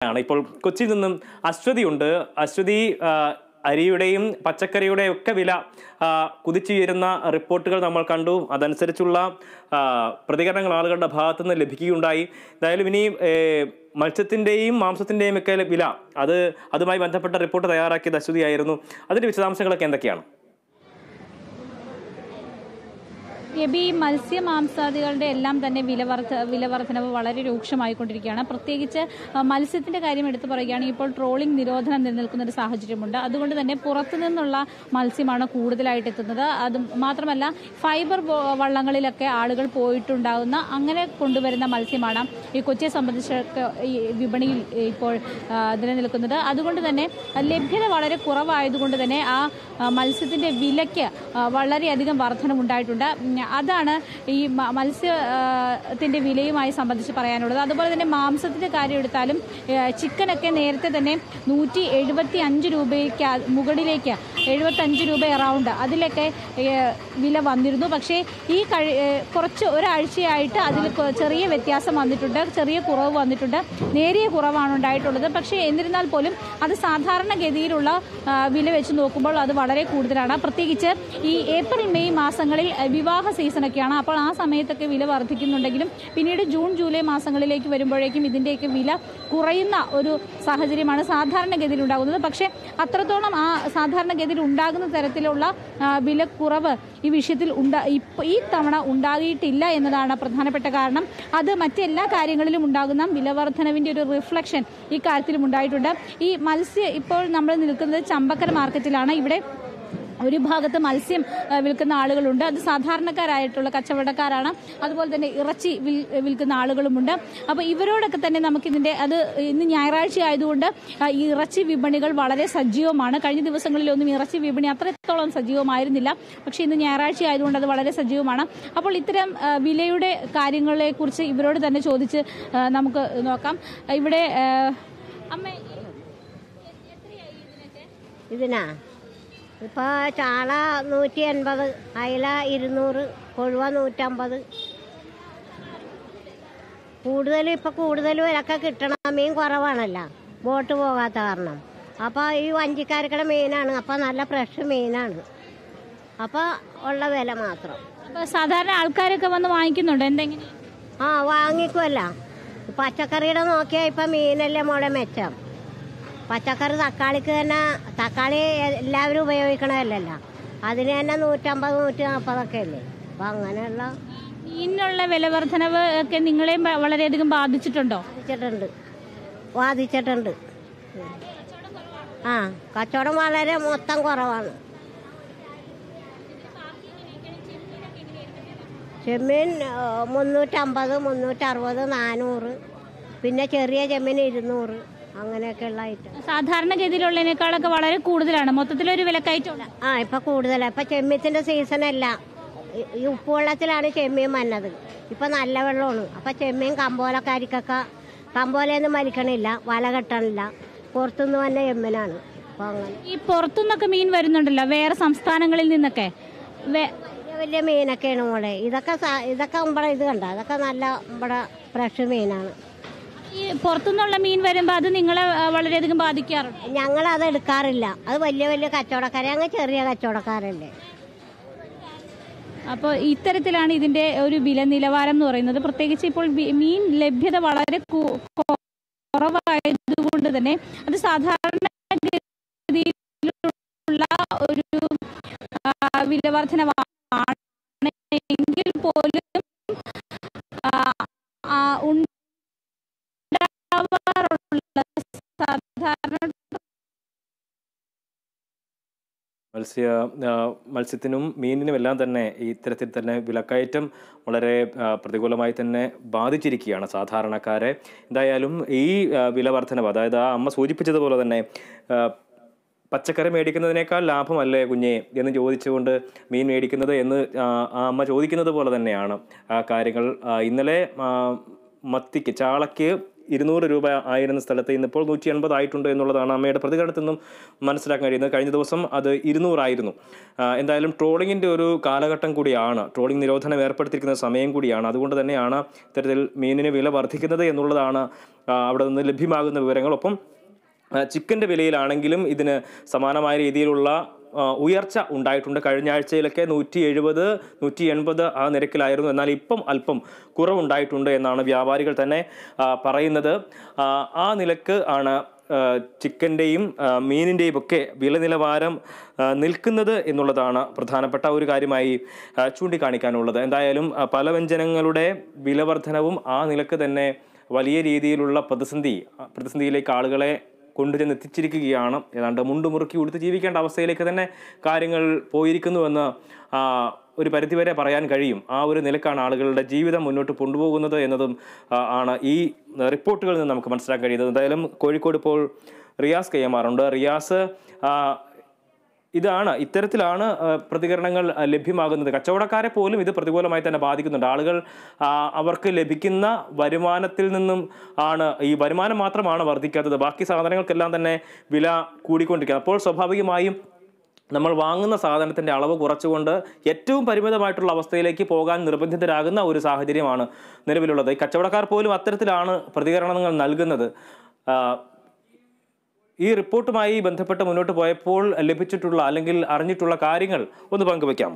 ഇപ്പോൾ കൊച്ചിയിൽ നിന്നും അശ്വതിയുണ്ട്. അശ്വതി, അരിയുടെയും പച്ചക്കറിയുടെയും ഒക്കെ വില കുതിച്ചുയരുന്ന റിപ്പോർട്ടുകൾ നമ്മൾ കണ്ടു. അതനുസരിച്ചുള്ള പ്രതികരണങ്ങൾ ആളുകളുടെ ഭാഗത്തു നിന്ന് ലഭിക്കുകയുണ്ടായി. എന്തായാലും ഇനി മത്സ്യത്തിൻ്റെയും മാംസത്തിൻ്റെയും ഒക്കെ വില അതുമായി ബന്ധപ്പെട്ട റിപ്പോർട്ട് തയ്യാറാക്കിയത് അശ്വതിയായിരുന്നു. അതിൻ്റെ വിശദാംശങ്ങളൊക്കെ എന്തൊക്കെയാണ്? എബി, മത്സ്യമാംസാദികളുടെ എല്ലാം തന്നെ വിലവർധനവ് വളരെ രൂക്ഷമായിക്കൊണ്ടിരിക്കുകയാണ്. പ്രത്യേകിച്ച് മത്സ്യത്തിന്റെ കാര്യം എടുത്തു പറയുകയാണെങ്കിൽ ഇപ്പോൾ ട്രോളിംഗ് നിരോധനം നിലനിൽക്കുന്ന ഒരു സാഹചര്യമുണ്ട്. അതുകൊണ്ട് തന്നെ പുറത്തു നിന്നുള്ള മത്സ്യമാണ് കൂടുതലായിട്ട് എത്തുന്നത്. അത് മാത്രമല്ല, ഫൈബർ വള്ളങ്ങളിലൊക്കെ ആളുകൾ പോയിട്ടുണ്ടാകുന്ന അങ്ങനെ കൊണ്ടുവരുന്ന മത്സ്യമാണ് ഈ കൊച്ചിയെ സംബന്ധിച്ചൊക്കെ ഈ വിപണിയിൽ ഇപ്പോൾ നിലനിൽക്കുന്നത്. അതുകൊണ്ട് തന്നെ ലഭ്യത വളരെ കുറവായതുകൊണ്ട് തന്നെ ആ മത്സ്യത്തിന്റെ വിലയ്ക്ക് വളരെയധികം വർധനമുണ്ടായിട്ടുണ്ട്. അതാണ് ഈ മത്സ്യത്തിന്റെ വിലയുമായി സംബന്ധിച്ച് പറയാനുള്ളത്. അതുപോലെ തന്നെ മാംസത്തിന്റെ കാര്യം എടുത്താലും ചിക്കനൊക്കെ നേരത്തെ തന്നെ 175 രൂപയ്ക്ക് മുകളിലേക്ക് 75 രൂപ അറൗണ്ട് അതിലൊക്കെ വില വന്നിരുന്നു. പക്ഷേ ഈ ഒരാഴ്ചയായിട്ട് അതിൽ ചെറിയ വ്യത്യാസം വന്നിട്ടുണ്ട്, ചെറിയ കുറവ് വന്നിട്ടുണ്ട്, നേരിയ കുറവാണ് ഉണ്ടായിട്ടുള്ളത്. പക്ഷേ എന്നിരുന്നാൽ പോലും അത് സാധാരണഗതിയിലുള്ള വില വെച്ച് നോക്കുമ്പോൾ അത് വളരെ കൂടുതലാണ്. പ്രത്യേകിച്ച് ഈ ഏപ്രിൽ മെയ് മാസങ്ങളിൽ വിവാഹ സീസണൊക്കെയാണ്. അപ്പോൾ ആ സമയത്തൊക്കെ വില വർദ്ധിക്കുന്നുണ്ടെങ്കിലും പിന്നീട് ജൂൺ ജൂലൈ മാസങ്ങളിലേക്ക് വരുമ്പോഴേക്കും ഇതിൻ്റെയൊക്കെ വില കുറയുന്ന ഒരു സാഹചര്യമാണ് സാധാരണഗതിയിൽ ഉണ്ടാകുന്നത്. പക്ഷേ അത്രത്തോളം ആ സാധാരണഗതിയിൽ ഉണ്ടാകുന്ന തരത്തിലുള്ള വിലക്കുറവ് ഈ വിഷയത്തിൽ ഈ തവണ ഉണ്ടാകിയിട്ടില്ല എന്നതാണ് പ്രധാനപ്പെട്ട കാരണം. അത് മറ്റെല്ലാ കാര്യങ്ങളിലും ഉണ്ടാകുന്ന വിലവർധനവിൻ്റെ ഒരു റിഫ്ലക്ഷൻ ഈ കാര്യത്തിലും ഉണ്ടായിട്ടുണ്ട്. ഈ മത്സ്യം ഇപ്പോൾ നമ്മൾ നിൽക്കുന്നത് ചമ്പക്കര മാർക്കറ്റിലാണ്. ഇവിടെ ഒരു ഭാഗത്ത് മത്സ്യം വിൽക്കുന്ന ആളുകളുണ്ട്. അത് സാധാരണക്കാരായിട്ടുള്ള കച്ചവടക്കാരാണ്. അതുപോലെ തന്നെ ഇറച്ചി വിൽക്കുന്ന ആളുകളുമുണ്ട്. അപ്പോൾ ഇവരോടൊക്കെ തന്നെ നമുക്കിതിൻ്റെ ഇന്ന് ഞായറാഴ്ച ആയതുകൊണ്ട് ഈ ഇറച്ചി വിപണികൾ വളരെ സജീവമാണ്. കഴിഞ്ഞ ദിവസങ്ങളിലൊന്നും ഇറച്ചി വിപണി അത്രത്തോളം സജീവമായിരുന്നില്ല. പക്ഷേ ഇന്ന് ഞായറാഴ്ച ആയതുകൊണ്ട് അത് വളരെ സജീവമാണ്. അപ്പോൾ ഇത്തരം വിലയുടെ കാര്യങ്ങളെക്കുറിച്ച് ഇവരോട് തന്നെ ചോദിച്ച് നമുക്ക് നോക്കാം. ഇവിടെ അമ്മ ഇതിനാ ഇപ്പോൾ ചാള 180, അയല 200, കൊഴുവ 150. കൂടുതൽ വിലക്കെ കിട്ടണം. മീൻ കുറവാണല്ലോ, ബോട്ട് പോകാത്ത കാരണം. അപ്പോൾ ഈ വഞ്ചിക്കാർക്കുടെ മീനാണ്. അപ്പോൾ നല്ല ഫ്രഷ് മീനാണ്. അപ്പോൾ ഉള്ള വില മാത്രം. അപ്പോൾ സാധാരണ ആൾക്കാരൊക്കെ വന്ന് വാങ്ങിക്കുന്നുണ്ട് എന്തെങ്കിലും? വാങ്ങിക്കുമല്ല. പച്ചക്കറിയുടെ നോക്കിയാൽ ഇപ്പം മീനല്ലേ മോളെ മെച്ചം. പച്ചക്കറി തക്കാളിക്ക് തന്നെ, തക്കാളി എല്ലാവരും ഉപയോഗിക്കണമല്ലല്ലോ, അതിന് തന്നെ 150, 140 അല്ലേ. അപ്പം അങ്ങനെയുള്ള മീനിനുള്ള വിലവർധനവ് ഒക്കെ നിങ്ങളെയും വളരെയധികം ബാധിച്ചിട്ടുണ്ടോ? ബാധിച്ചിട്ടുണ്ട്. കച്ചവടം വളരെ മൊത്തം കുറവാണ്. ചെമ്മീൻ 350, 360, 400. പിന്നെ ചെറിയ ചെമ്മീൻ 200. അങ്ങനെയൊക്കെയുള്ള ഐറ്റം. സാധാരണഗതിയിലുള്ളതിനേക്കാളൊക്കെ വളരെ കൂടുതലാണ് മൊത്തത്തിലൊരു വിലക്കയറ്റം. ഇപ്പൊ കൂടുതലാണ്. ഇപ്പൊ ചെമ്മീത്തിന്റെ സീസണല്ല. ഈ ഉപ്പുവെള്ളത്തിലാണ് ചെമ്മീൻ വന്നത്. ഇപ്പൊ നല്ല വെള്ളമാണ്. അപ്പൊ ചെമ്മീൻ കമ്പോലക്കാരിക്കൊക്കെ കമ്പോലയൊന്നും വലിക്കണില്ല, വല കെട്ടണില്ല. പുറത്തുനിന്ന് വന്ന ചെമ്മീനാണ്. അപ്പൊ അങ്ങനെ ഈ പുറത്തുനിന്നൊക്കെ മീൻ വരുന്നുണ്ടല്ലോ വേറെ സംസ്ഥാനങ്ങളിൽ നിന്നൊക്കെ, വലിയ മീനൊക്കെയാണ് മോളെ. ഇതൊക്കെ ഇവിടെ ഇത് കണ്ട, അതൊക്കെ നല്ല ഇവിടെ ഫ്രഷ് മീനാണ്. ഈ പുറത്തുനിന്നുള്ള മീൻ വരുമ്പോൾ അത് നിങ്ങളെ വളരെയധികം ബാധിക്കാറുണ്ട്? ഞങ്ങളത് എടുക്കാറില്ല. അത് വലിയ വലിയ കച്ചവടക്കാരെ, അങ്ങ് ചെറിയ കച്ചവടക്കാരല്ലേ. അപ്പോൾ ഇത്തരത്തിലാണ് ഇതിന്റെ ഒരു വില നിലവാരം എന്ന് പറയുന്നത്. പ്രത്യേകിച്ച് ഇപ്പോൾ മീൻ ലഭ്യത വളരെ കുറവായതുകൊണ്ട് തന്നെ അത് സാധാരണ ഗതിയിലുള്ള ഒരു വിലവർധനവാണ് എങ്കിൽ പോലും മത്സ്യത്തിനും മീനിനും എല്ലാം തന്നെ ഇത്തരത്തിൽ തന്നെ വിലക്കയറ്റം വളരെ പ്രതികൂലമായി തന്നെ ബാധിച്ചിരിക്കുകയാണ് സാധാരണക്കാരെ. എന്തായാലും ഈ വിലവർധനവ്, അതായത് ആ അമ്മ സൂചിപ്പിച്ചതുപോലെ തന്നെ പച്ചക്കറി മേടിക്കുന്നതിനേക്കാൾ ലാഭമല്ലേ കുഞ്ഞെ എന്ന് ചോദിച്ചുകൊണ്ട് മീൻ മേടിക്കുന്നത് എന്ന് ആ അമ്മ ചോദിക്കുന്നത് പോലെ തന്നെയാണ് ആ കാര്യങ്ങൾ. ഇന്നലെ മത്തിക്ക്, ചാളയ്ക്ക് 200 രൂപ ആയിരുന്ന സ്ഥലത്ത് ഇന്നിപ്പോൾ 180 ആയിട്ടുണ്ട് എന്നുള്ളതാണ് അമ്മയുടെ പ്രതികരണത്തിൽ നിന്നും മനസ്സിലാക്കാൻ കഴിയുന്നത്. കഴിഞ്ഞ ദിവസം അത് 200 ആയിരുന്നു. എന്തായാലും ട്രോളിങ്ങിൻ്റെ ഒരു കാലഘട്ടം കൂടിയാണ്, ട്രോളിംഗ് നിരോധനം ഏർപ്പെടുത്തിയിരിക്കുന്ന സമയം കൂടിയാണ്. അതുകൊണ്ട് തന്നെയാണ് ഇത്തരത്തിൽ മീനിന് വില വർദ്ധിക്കുന്നത് എന്നുള്ളതാണ് അവിടെ നിന്ന് ലഭ്യമാകുന്ന വിവരങ്ങൾ. ഒപ്പം ചിക്കൻ്റെ വിലയിലാണെങ്കിലും ഇതിന് സമാനമായ രീതിയിലുള്ള ഉയർച്ച ഉണ്ടായിട്ടുണ്ട്. കഴിഞ്ഞ ആഴ്ചയിലൊക്കെ 170, 180 ആ നിരക്കിലായിരുന്നു. എന്നാൽ ഇപ്പം അല്പം കുറവുണ്ടായിട്ടുണ്ട് എന്നാണ് വ്യാപാരികൾ തന്നെ പറയുന്നത്. ആ നിലക്ക് ആണ് ചിക്കൻ്റെയും മീനിൻ്റെയും ഒക്കെ വില നിലവാരം നിൽക്കുന്നത് എന്നുള്ളതാണ് പ്രധാനപ്പെട്ട ഒരു കാര്യമായി ചൂണ്ടിക്കാണിക്കാനുള്ളത്. എന്തായാലും പലവ്യഞ്ജനങ്ങളുടെ വിലവർധനവും ആ നിലക്ക് തന്നെ വലിയ രീതിയിലുള്ള പ്രതിസന്ധിയിലേക്ക് ആളുകളെ കൊണ്ടുചെന്ന് എത്തിച്ചിരിക്കുകയാണ്. ഏതാണ്ട് മുണ്ടുമുറുക്കി ഉടുത്ത് ജീവിക്കേണ്ട അവസ്ഥയിലേക്ക് തന്നെ കാര്യങ്ങൾ പോയിരിക്കുന്നുവെന്ന് ഒരു പരിധിവരെ പറയാൻ കഴിയും. ആ ഒരു നിലക്കാണ് ആളുകളുടെ ജീവിതം മുന്നോട്ട് കൊണ്ടുപോകുന്നത് എന്നതും ആണ് ഈ റിപ്പോർട്ടുകളിൽ നിന്ന് നമുക്ക് മനസ്സിലാക്കാൻ കഴിയുന്നത്. എന്തായാലും കോഴിക്കോട് ഇപ്പോൾ റിയാസ് KMR ഉണ്ട്. റിയാസ്, ഇത്തരത്തിലാണ് പ്രതികരണങ്ങൾ ലഭ്യമാകുന്നത്. കച്ചവടക്കാരെ പോലും ഇത് പ്രതികൂലമായി തന്നെ ബാധിക്കുന്നുണ്ട്. ആളുകൾ അവർക്ക് ലഭിക്കുന്ന വരുമാനത്തിൽ നിന്നും ആണ്, ഈ വരുമാനം മാത്രമാണ് വർദ്ധിക്കാത്തത്. ബാക്കി സാധനങ്ങൾക്കെല്ലാം തന്നെ വില കൂടിക്കൊണ്ടിരിക്കുന്നത്. അപ്പോൾ സ്വാഭാവികമായും നമ്മൾ വാങ്ങുന്ന സാധനത്തിൻ്റെ അളവ് കുറച്ചുകൊണ്ട് ഏറ്റവും പരിമിതമായിട്ടുള്ള അവസ്ഥയിലേക്ക് പോകാൻ നിർബന്ധിതരാകുന്ന ഒരു സാഹചര്യമാണ് നിലവിലുള്ളത്. ഈ കച്ചവടക്കാർ പോലും അത്തരത്തിലാണ് പ്രതികരണങ്ങൾ നൽകുന്നത്. ഈ റിപ്പോർട്ടുമായി ബന്ധപ്പെട്ട് മുന്നോട്ട് പോയപ്പോൾ ലഭിച്ചിട്ടുള്ള അല്ലെങ്കിൽ അറിഞ്ഞിട്ടുള്ള കാര്യങ്ങൾ ഒന്ന് പങ്കുവയ്ക്കാം.